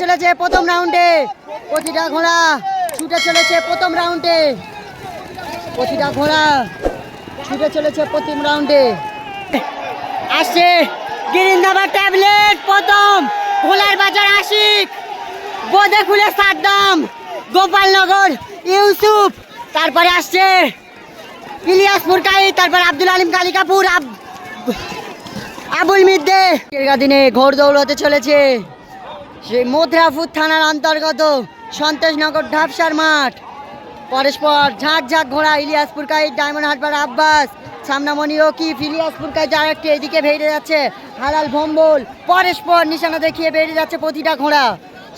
চলেছে প্রথম রাউন্ডে প্রতিটা ঘোড়া ছুটে চলেছে প্রথম রাউন্ডে প্রতিটা ঘোড়া ছুটে চলেছে প্রথম রাউন্ডে আসছে গিরিন্দাবাদ ট্যাবলেট প্রথম ভোলার বাজার আশিক বোদে খুলে সাদ্দাম গোপালনগর ইউসুফ তারপরে আসছে ইলিয়াসপুর কাই তারপর আব্দুল আলিম কালিকাপুর আবুল মিদ্দে দিনে ঘোড় দৌড় হতে চলেছে সেই মথুরাপুর থানার অন্তর্গত সন্তোষনগর ঢাপসার মাঠ পরস্পর ঝাঁক ঝাঁক ঘোড়া ইলিয়াসপুর কাই ডায়মন্ড হারবার আব্বাস সামনামণি ওকিফ ইলিয়াসপুর কাই যার একটি এদিকে বেরিয়ে যাচ্ছে হালাল ভম্বল পরস্পর নিশানা দেখিয়ে বেরিয়ে যাচ্ছে প্রতিটা ঘোড়া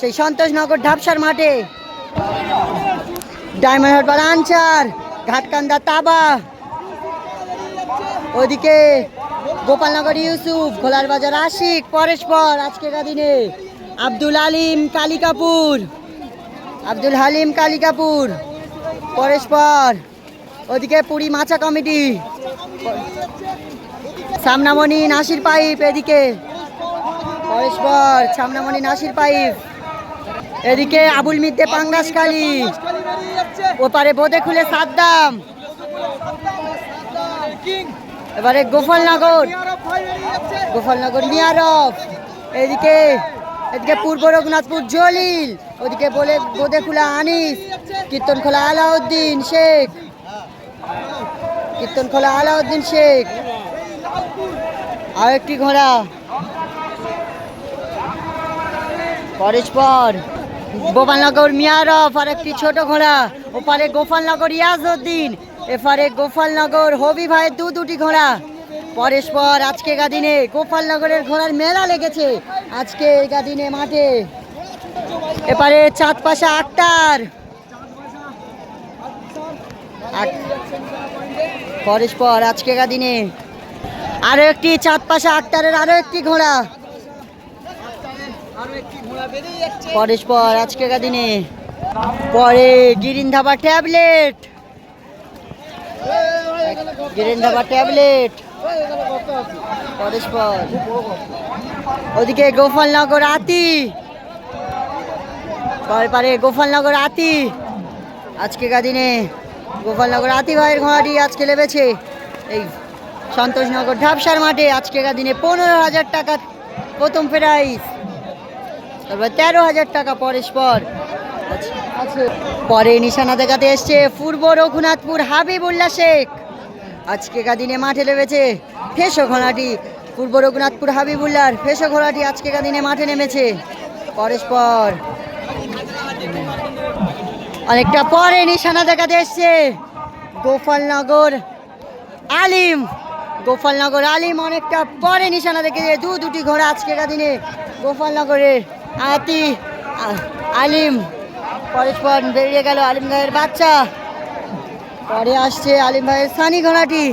সেই সন্তোষনগর ঢাপসার মাঠে ডায়মন্ড হারবার আনসার ঘাটকান্দা তাবা ওদিকে গোপালনগর ইউসুফ ঘোলার বাজার আশিক পরস্পর আজকের দিনে আব্দুল হালিম কালিকাপুর পরস্পর ওদিকে পুরী মাছা কমিটি সামনামণি নাসির পাইপ এদিকে পরস্পর সামনামণি নাসির পাইপ এদিকে আবুল মিদ্দে পাঙ্গাসখালী ওপারে বোদে খুলে সাদ্দাম এবারে গোপালনগর মিয়ারফ এদিকে পূর্ব রঘুনাথপুর জলিল ওদিকে বলে বোদেখুলা আনিস কীর্তনখোলা আলাউদ্দিন শেখ আর একটি ঘোড়া পরস্পর গোপালনগর মিয়ারফ আর একটি ছোট ঘোড়া ওপারে গোপালনগর ইয়াজউদ্দিন এপারে গোপালনগর হবি ভাইয়ের দুটি ঘোড়া পরস্পর আজকে দিনে গোপালনগরের ঘোড়ার মেলা লেগেছে আজকে দিনে মাঠে এপারে চাঁদপাশা আক্তার পরস্পর আজকে দিনে আরো একটি চাঁদপাশা আক্তারের আরো একটি ঘোড়া পরস্পর আজকে দিনে পরে গিরিন্দাবা ট্যাবলেট পরস্পর ওদিকে গোপালনগর আতি গোপালনগর আতি আজকে দিনে গোপালনগর আতি ভাইয়ের ঘোড়াটি আজকে লেবেছে এই সন্তোষনগর ঢাপসার মাঠে আজকে দিনে 15,000 টাকা প্রথম প্রাইজ তারপর 13,000 টাকা পরস্পর পরে নিশানা দেখাতে এসছে পূর্ব রঘুনাথপুর হাবিবুল্লাহ শেখ আজকে দিনে মাঠে লেবেছে ফেসো ঘোড়াটি পূর্ব রঘুনাথপুর হাবিবুল্লাহর ফেসো ঘোড়াটি আজকে দিনে মাঠে নেমেছে পরস্পর অনেকটা পরে নিশানা দেখাতে এসছে গোপালনগর আলিম অনেকটা পরে নিশানা দেখে দুটি ঘোড়া আজকে দিনে গোপালনগরের আলিম পরস্পর বেরিয়ে গেল আলিম ভাইয়ের বাচ্চা পরে আসছে আলিম ভাইয়ের ছানি ঘোড়াটি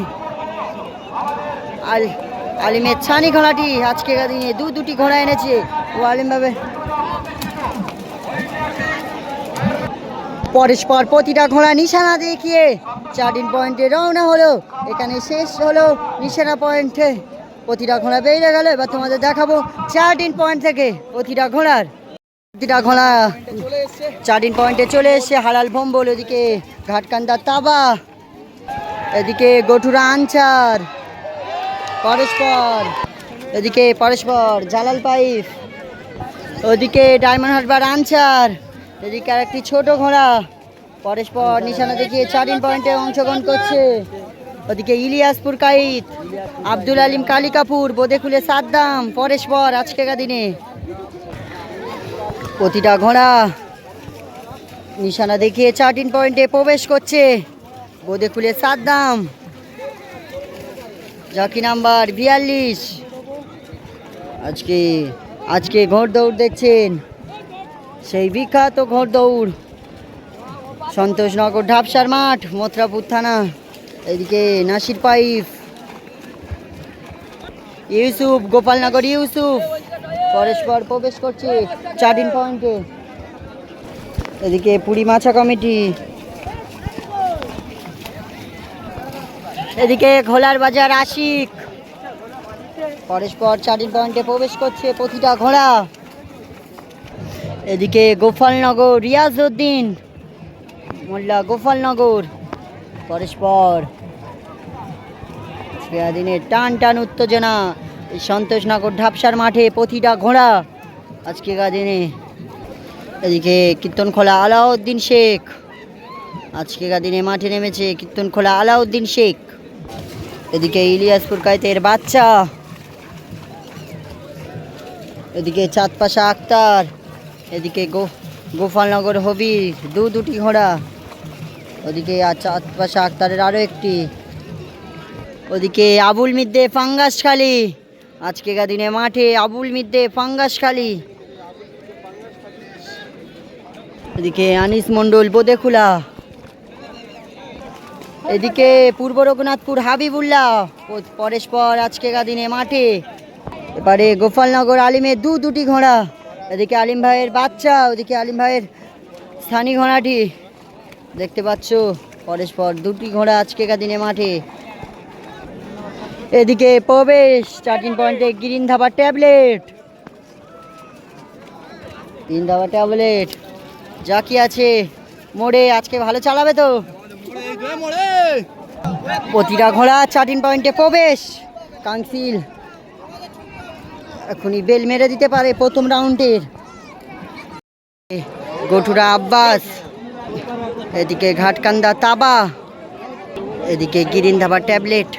আলিমের ছানি ঘোড়াটি আজকে দিনে দুটি ঘোড়া এনেছে ও আলিম ভাবে পরস্পর প্রতিটা ঘোড়া নিশানা দেখিয়ে 4 পয়েন্টে রওনা হলো এখানে শেষ হলো নিশানা পয়েন্টে প্রতিটা ঘোড়া বেরিয়ে গেল এবার তোমাদের দেখাবো 4 পয়েন্ট থেকে প্রতিটা ঘোড়া 4 পয়েন্টে চলে এসছে হালাল ভম্বল ওদিকে ঘাটকান্দা তাবা এদিকে গঠুরা আনসার পরস্পর জালাল পাইপ ওদিকে ডায়মন্ড হারবার আনসার এদিকে আর একটি ছোট ঘোড়া পরস্পর নিশানা দেখিয়ে 4 পয়েন্টে অংশগ্রহণ করছে ওদিকে ইলিয়াসপুর কাইত আব্দুল আলিম কালিকাপুর বোদে খুলে সাদ্দাম পরস্পর আজকে দিনে প্রতিটা ঘোড়া নিশানা দেখিয়ে 4 পয়েন্টে প্রবেশ করছে বোদে খুলে সাদ্দাম জাকি নাম্বার 42 আজকে ঘোড় দৌড় দেখছেন সেই বিখ্যাত ঘোড় দৌড় সন্তোষনগর ঢাপসার মাঠ মথুরাপুর থানা এদিকে নাসির পাইপ ইউসুফ গোপালনগর ইউসুফ পরস্পর প্রবেশ করছে 4 পয়েন্টে এদিকে পুরী মাছা কমিটি এদিকে ঘোলার বাজার আশিক পরস্পর 4 পয়েন্টে প্রবেশ করছে প্রতিটা ঘোড়া। এদিকে গোপালনগর রিয়াজউদ্দিন মোল্লা গোপালনগর পরস্পর দিনের টান টান উত্তেজনা এই সন্তোষনগর ঢাপসার মাঠে প্রতিটা ঘোড়া আজকেকার দিনে। এদিকে কীর্তনখোলা আলাউদ্দিন শেখ আজকেকার দিনে মাঠে নেমেছে কীর্তনখোলা আলাউদ্দিন শেখ। এদিকে ইলিয়াসপুর কায়েতের বাচ্চা, এদিকে চাঁদপাশা আক্তার, এদিকে গোপালনগর হবির দুটি ঘোড়া, ওদিকে চাঁদপাশা আক্তারের আরও একটি, ওদিকে আবুল মিদ্দে ফাঙ্গাসখালি আজকেকার দিনে মাঠে আবুল মিদ্দে ফাঙ্গাসখালি। এদিকে আনিস মণ্ডল বোদেখুলা, এদিকে পূর্ব রঘুনাথপুর হাবিবুল্লাহ পরস্পর আজকেকার দিনে মাঠে। এবারে গোপালনগর আলিমের দুটি ঘোড়া, এদিকে আলিম ভাইয়ের বাচ্চা, ওদিকে আলিম ভাইয়ের স্থানীয় ঘোড়াটি দেখতে পাচ্ছ পরস্পর দুটি ঘোড়া আজকেকার দিনে মাঠে। এদিকে প্রবেশ স্টার্টিং পয়েন্টে green dhaba tablet, green dhaba tablet যা কি আছে মোড়ে আজকে ভালো চালাবে তো। প্রতিটা ঘোড়া স্টার্টিং পয়েন্টে প্রবেশ। কাউন্সিল এখনই বেল মেরে দিতে পারে প্রথম রাউন্ডের। গঠুরা আব্বাস, এদিকে ঘাটকান্দা তাবা, এদিকে গিরিন ধাবা ট্যাবলেট,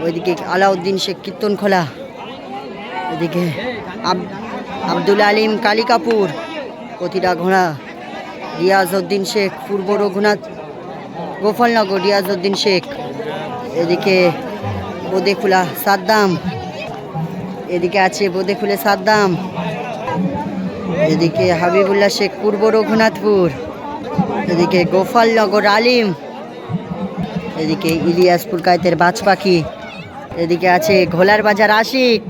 ওইদিকে আলাউদ্দিন শেখ কীর্তনখোলা, এদিকে আব্দুল আলিম কালিকাপুর প্রতিটা ঘোড়া। রিয়াজউদ্দিন শেখ পূর্ব রঘুনাথ গোপালনগর রিয়াজউদ্দিন শেখ, এদিকে বোদেখুলা সাদ্দাম, এদিকে আছে বোদেখুলে সাদ্দাম, এদিকে হাবিবুল্লাহ শেখ পূর্ব রঘুনাথপুর, এদিকে গোপালনগর আলিম, এদিকে ইলিয়াসপুর কায়েতের বাজ পাখি, এদিকে আছে ঘোলার বাজার আশিক,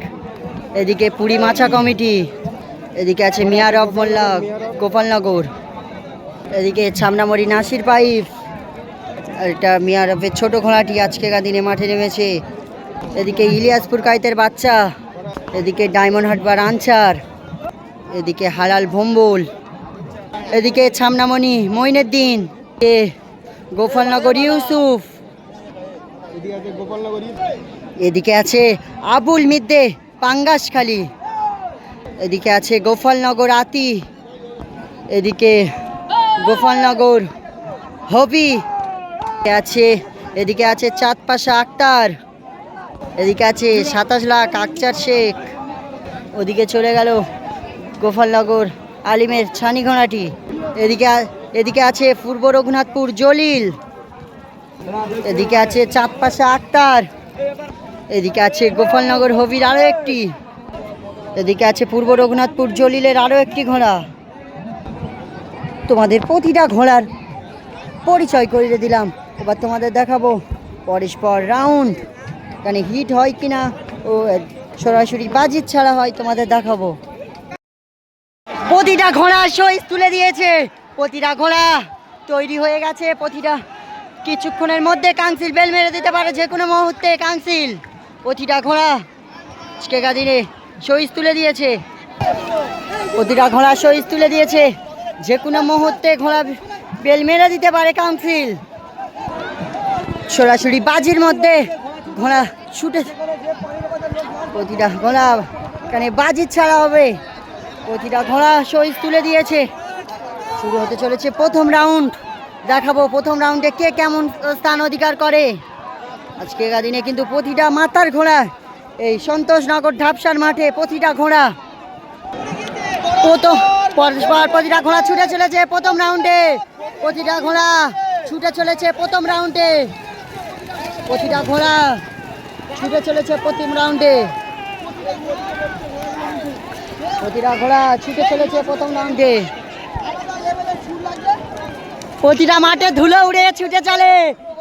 এদিকে পুরী মাছা কমিটি, এদিকে আছে মিয়ারব মোল্লা গোপালনগর, এদিকে ছামনামরি নাসির পাইপ, এটা মিয়ারবের ছোট ঘোড়াটি আজকেকার দিনে মাঠে নেমেছে। এদিকে ইলিয়াসপুর কায়েতের বাচ্চা, এদিকে ডায়মন্ড হারবার আনসার, এদিকে হালাল ভম্বল, এদিকে ছামনামণি মঈনুদ্দিন, গোপালনগর ইউসুফ, এদিকে আছে আবুল মিদ্দে পাঙ্গাসখালী, এদিকে আছে গোপালনগর আতি, এদিকে গোপালনগর হবি আছে, এদিকে আছে চাঁদপাশা আক্তার, এদিকে আছে 27 লাখ আকচার শেখ, ওদিকে চলে গেল গোপালনগর আলিমের ছানি ঘোড়াটি, এদিকে আছে পূর্ব রঘুনাথপুর জলিল, এদিকে আছে চাঁদপাশা আক্তার, এদিকে আছে গোপালনগর হবির আরও একটি, এদিকে আছে পূর্ব রঘুনাথপুর জলিলের আরও একটি ঘোড়া। তোমাদের প্রতিটা ঘোড়ার পরিচয় করে দিলাম। এবার তোমাদের দেখাবো পরস্পর রাউন্ড, এখানে হিট হয় কিনা ও সরাসরি বাজিত ছাড়া হয় তোমাদের দেখাবো। প্রতিটা ঘোড়া সইজ তুলে দিয়েছে, প্রতিটা ঘোড়া তৈরি হয়ে গেছে, প্রতিটা কিছুক্ষণের মধ্যে কাউন্সিল বেল মেরে দিতে পারে যে কোনো মুহূর্তে। কাউন্সিল প্রতিটা ঘোড়া আজকেকার দিনে সইজ তুলে দিয়েছে, প্রতিটা ঘোড়া সইজ তুলে দিয়েছে, যে কোনো মুহূর্তে ঘোড়া বেল মেরে দিতে পারে কাউন্সিল। সরাসরি বাজির মধ্যে ঘোড়া ছুটে, প্রতিটা ঘোড়া এখানে বাজির ছাড়া হবে, প্রতিটা ঘোড়া সইজ তুলে দিয়েছে। শুরু হতে চলেছে প্রথম রাউন্ড, দেখাবো প্রথম রাউন্ডে কে কেমন স্থান অধিকার করে। আজকেকার দিনে কিন্তু প্রতিটা মাতার ঘোড়া এই সন্তোষনগর ঢাপসার মাঠে প্রতিটা ঘোড়া প্রতিটা ঘোড়া ছুটে চলেছে প্রথম রাউন্ডে, প্রতিটা ঘোড়া ছুটে চলেছে প্রথম রাউন্ডে, প্রতিটা ঘোড়া ছুটে চলেছে প্রথম রাউন্ডে, প্রতিটা ঘোড়া ছুটে চলেছে প্রথম রাউন্ডে। প্রতিটা মাঠে ধুলো উড়িয়ে ছুটে চলে,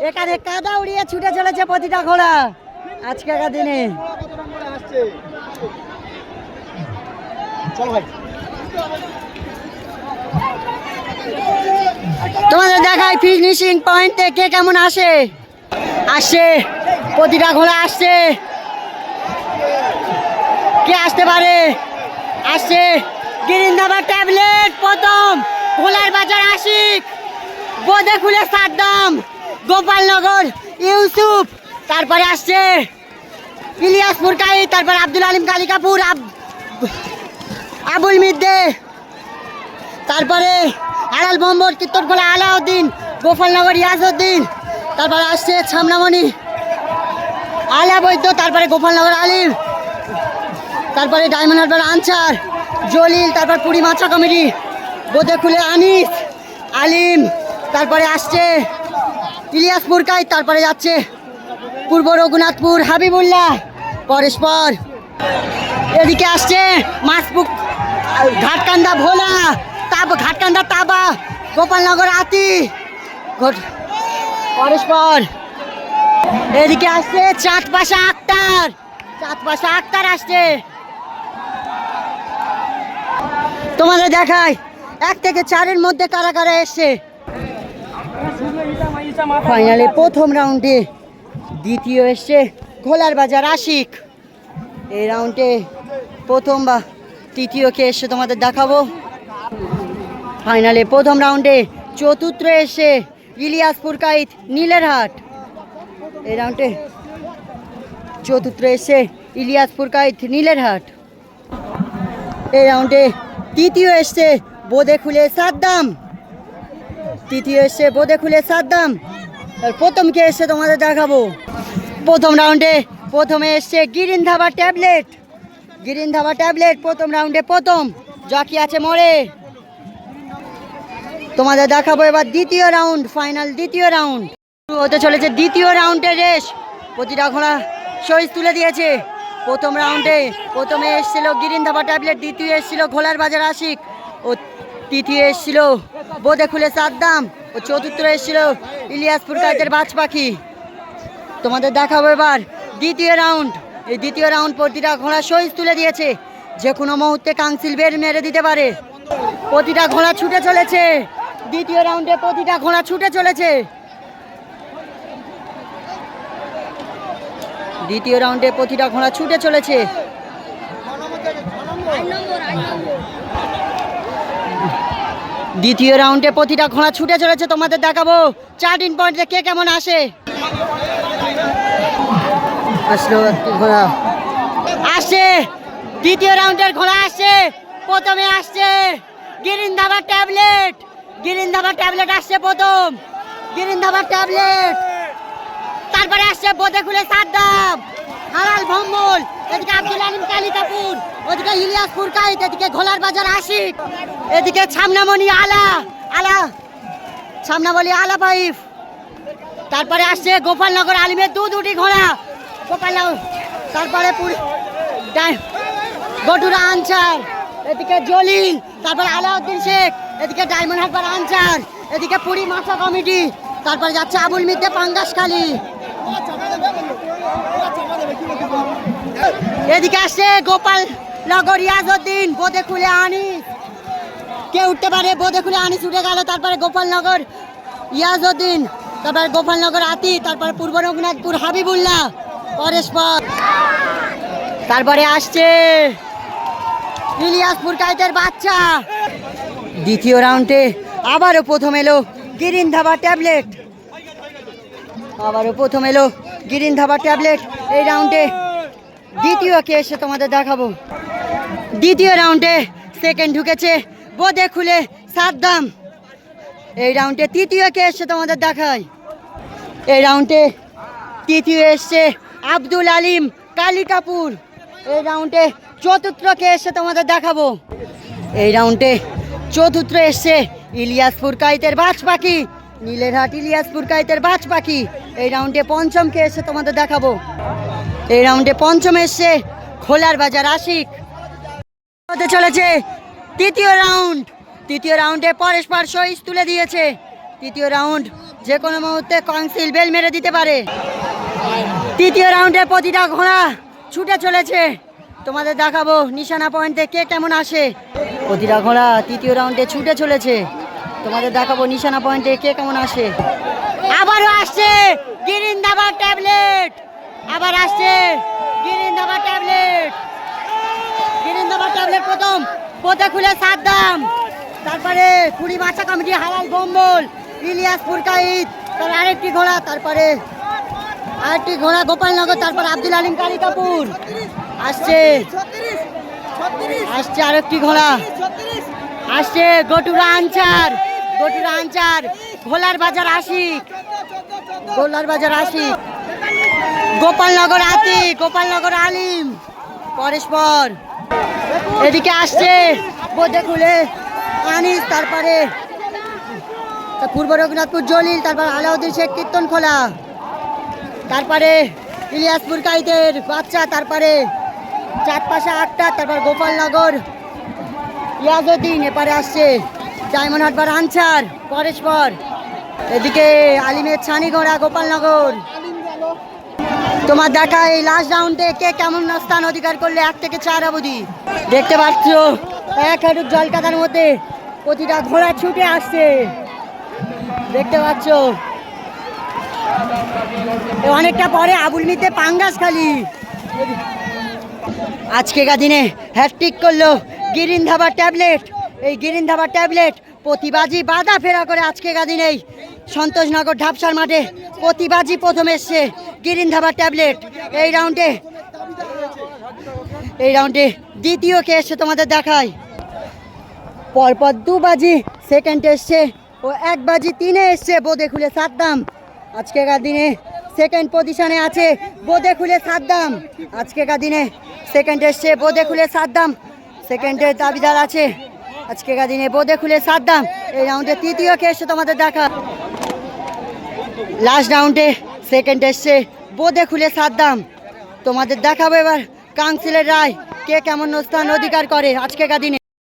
এখানে কাদা উড়িয়ে ছুটে চলেছে প্রতিটা ঘোড়া আজকেকার দিনে। তোমাদের দেখাই ফিনিশিং পয়েন্টে কে কেমন আসে। প্রতিটা ঘোড়া আসছে, কে আসতে পারে। আসছে গিরিন্দাবার ট্যাবলেট প্রথম, ভোলার বাজার আশিক, বোদে খুলে সাদ্দাম, গোপালনগর ইউসুফ, তারপরে আসছে ইলিয়াসপুর কাই, তারপর আব্দুল আলিম কালিকাপুর, আবুল মিদ্দে, তারপরে আড়াল বম্বর কীর্তনখোলা আলাউদ্দিন, গোপালনগর ইয়াজউদ্দিন, তারপরে আসছে ছামনামণি আলা বৈদ্য, তারপরে গোপালনগর আলিম, তারপরে ডায়মন্ড হারবার আনসার জলিল, তারপর পুরী মাছা কমিটি, বোদে খুলে আনিস আলিম, তারপরে আসছে ইলিয়াসপুর কাই, তারপরে যাচ্ছে পূর্ব রঘুনাথপুর হাবিবুল্লাহ পরস্পর, এদিকে আসছে মাসপুক ঘাটকান্দা ভোলা, ঘাটকান্দা তাবা, গোপালনগর আতি পরস্পর, এদিকে আসছে চাঁদপাশা আক্তার আসছে। তোমাদের দেখায় 1 থেকে 4-এর মধ্যে কারা কারা এসছে ফাইনালে। প্রথম রাউন্ডে দ্বিতীয় এসছে ঘোলার বাজার আশিক। এই রাউন্ডে প্রথম বা তৃতীয় কে এসছে তোমাদের দেখাবো। ফাইনালে প্রথম রাউন্ডে চতুর্থ এসে ইলিয়াসপুর কাইত নীলেরহাট। এই রাউন্ডে চতুর্থ এসে ইলিয়াসপুর কাইত নীলেরহাট। এই রাউন্ডে তৃতীয় এসছে বোদে খুলে সাদ্দাম। আর প্রথম কে এসছে তোমাদের দেখাবো। প্রথম রাউন্ডে প্রথমে এসছে গিরিন ধাবা ট্যাবলেট প্রথম রাউন্ডে প্রথম, জকি আছে মরে। তোমাদের দেখাবো এবার দ্বিতীয় রাউন্ড, ফাইনাল দ্বিতীয় রাউন্ড হতে চলেছে। দ্বিতীয় রাউন্ডের রেস, প্রতিটা ঘোড়া শহীদ তুলে দিয়েছে। প্রথম রাউন্ডে প্রথমে এসেছিল গিরিন ধাবা ট্যাবলেট, দ্বিতীয় এসেছিল ঘোলার বাজার আশিক, ও তৃতীয় এসেছিল বোদে খুলে সাদ্দাম, ও চতুর্থ এসেছিল ইলিয়াসপুর কাইতের বাজ পাখি। তোমাদের দেখাবো এবার দ্বিতীয় রাউন্ড। এই দ্বিতীয় রাউন্ড প্রতিটা ঘোড়া শহীদ তুলে দিয়েছে, যে কোনো মুহূর্তে কাউন্সিল বের মেরে দিতে পারে। প্রতিটা ঘোড়া ছুটে চলেছে দ্বিতীয় রাউন্ডে, প্রতিটা ঘোড়া ছুটে চলেছে। দ্বিতীয় রাউন্ডে প্রতিটা ঘোড়া ছুটে চলেছে। দ্বিতীয় রাউন্ডে প্রতিটা ঘোড়া ছুটে চলেছে। তোমাদের দেখাবো চার্টিং পয়েন্টে কে কেমন আসে। আসলো একটি ঘোড়া, আসছে দ্বিতীয় রাউন্ডের ঘোড়া আসছে। প্রথমে আসছে গিরিন ধাবা ট্যাবলেট আসছে প্রথম, তারপরে আসছে বোদে খুলে সাদ্দাম, হালাল ভম্বল, এদিকে আব্দুল আলিম কালিকাপুর, ওদিকে ইলিয়াসপুর কাইত, এদিকে ঘোলার বাজার আশিক, এদিকে ছামনামণি আলা পাইপ। তারপরে আসছে গোপালনগর আলিমের দুটি ঘোড়া, গোপালনগর, তারপরে গটুরা আনসার, এদিকে জলিল, তারপরে আলাউদ্দিন শেখ, এদিকে ডায়মন্ড হারবার আনসার, এদিকে পুরী মাছা কমিটি, তারপরে যাচ্ছে আবুল মিদ্দে পাঙ্গাসখালী, এদিকে আসছে গোপালনগর ইয়াজউদ্দিন, বোদে খুলে আনিস, কে উঠতে পারে, বোদে খুলে আনিস উঠে গেল। তারপরে গোপালনগর ইয়াজউদ্দিন, তারপরে গোপালনগর আতি, তারপরে পূর্ব রঘুনাথপুর হাবিবুল্লাহ পরস্পর, তারপরে আসছে ইলিয়াসপুর কাইতের বাচ্চা। দ্বিতীয় রাউন্ডে আবারও প্রথম এলো গিরিন ধাবা ট্যাবলেট। এই রাউন্ডে দ্বিতীয় কে এসে তোমাদের দেখাবো। দ্বিতীয় রাউন্ডে সেকেন্ড ঢুকেছে বোদে খুলে সাদ্দাম। এই রাউন্ডে তৃতীয় কে এসে তোমাদের দেখায়। এই রাউন্ডে তৃতীয় এসছে আব্দুল আলিম কালিকাপুর। এই রাউন্ডে চতুর্থ কে এসে তোমাদের দেখাবো। এই রাউন্ডে চতুর্থ এসছে ইলিয়াসপুর কাইতের বাজ পাখি, নীলেরহাট ইলিয়াসপুর কাইতের বাজ পাখি। এই রাউন্ডে পঞ্চম কে এসে তোমাদের দেখাবো। এই রাউন্ডে পঞ্চম এসছে ঘোলার বাজার আশিক। হতে চলেছে তৃতীয় রাউন্ডে পরস্পর শহীদ তুলে দিয়েছে। তৃতীয় রাউন্ড যে কোনো মুহূর্তে কাউন্সিল বেল মেরে দিতে পারে। তৃতীয় রাউন্ডে প্রতিটা ঘোড়া ছুটে চলেছে। তোমাদের দেখাবো নিশানা পয়েন্টে কে কেমন আসে। প্রতিটা ঘোড়া তৃতীয় রাউন্ডে ছুটে চলেছে। তোমাদের দেখাবো নিশানা পয়েন্টে কে কেমন আসে। আবারও আসছে গিরিন ধাবা ট্যাবলেট, আবার আসছে গিরিন ধাবা ট্যাবলেট প্রথম, বোদে খুলে সাদ্দাম, তারপরে কুড়ি বাচ্চা কমিটি হালাল বম্বল, ইলিয়াসপুর কাইদ, তার আরেকটি ঘোড়া, তারপরে আরেকটি ঘোড়া গোপালনগর, তারপর আব্দুল আলিম কারি কাপুর আসছে, আসছে আরেকটি ঘোড়া, আসছে গটুরা আনচার, গটুরা আনচার, ভোলার বাজার আশিক, ভোলার বাজার আশিক, গোপালনগর আতি, গোপালনগর আলিম, পরস্পর এদিকে আসছে বোদে খুলে আনিস, তারপরে পূর্ব রঘুনাথপুর জলিল, তারপর আলাউদ্দিন শেখ কীর্তন খোলা, তারপরে ইলিয়াসপুর কাইদের বাচ্চা, তারপরে চাঁদপাশা আক্তার, তারপর গোপালনগর ইয়াজউদ্দিন, এপারে আসছে ডায়মন্ড হারবার আনসার পরস্পর, এদিকে আলিমের ছানি ঘোড়া গোপালনগর। তোমার দেখা এই লাস্ট রাউন্ডে কে কেমন স্থান অধিকার করলে 1 থেকে 4 অবধি দেখতে পাচ্ছ। এক হাঁটুর জলকাদার মধ্যে প্রতিটা ঘোড়া ছুটে আসছে, দেখতে পাচ্ছ। অনেকটা পরে আবুল মিতে পাঙ্গাস খালি আজকেকার দিনে হ্যাট্রিক করলো গিরিন ধাবা ট্যাবলেট। এই গিরিন ধাবা ট্যাবলেট প্রতিবাজি বাধা ফেরা করে আজকেকার দিনেই সন্তোষনগর ঢাপসার মাঠে প্রতিবাজি প্রথম এসছে গিরিন ধাবা ট্যাবলেট। এই রাউন্ডে দ্বিতীয় কে এসছে তোমাদের দেখায়। পরপর 2 বাজি সেকেন্ড এসছে ও 1 বাজি 3-এ এসছে বোদে খুলে সাদ্দাম। আজকেকার দিনে সেকেন্ড পজিশনে আছে বোদে খুলে সাদ্দাম। আজকেকার দিনে সেকেন্ড এসছে বোদে খুলে সাদ্দাম, সেকেন্ডের দাবিদার আছে আজকেকার দিনে বোদে খুলে সাদ্দাম। এই রাউন্ডে তৃতীয় কে এসছে তোমাদের দেখা। লাস্ট রাউন্ডে সেকেন্ড এসছে বোদে খুলে সাদ্দাম। তোমাদের দেখাবো এবার কাউন্সিলের রায় কে কেমন স্থান অধিকার করে আজকেকার দিনে।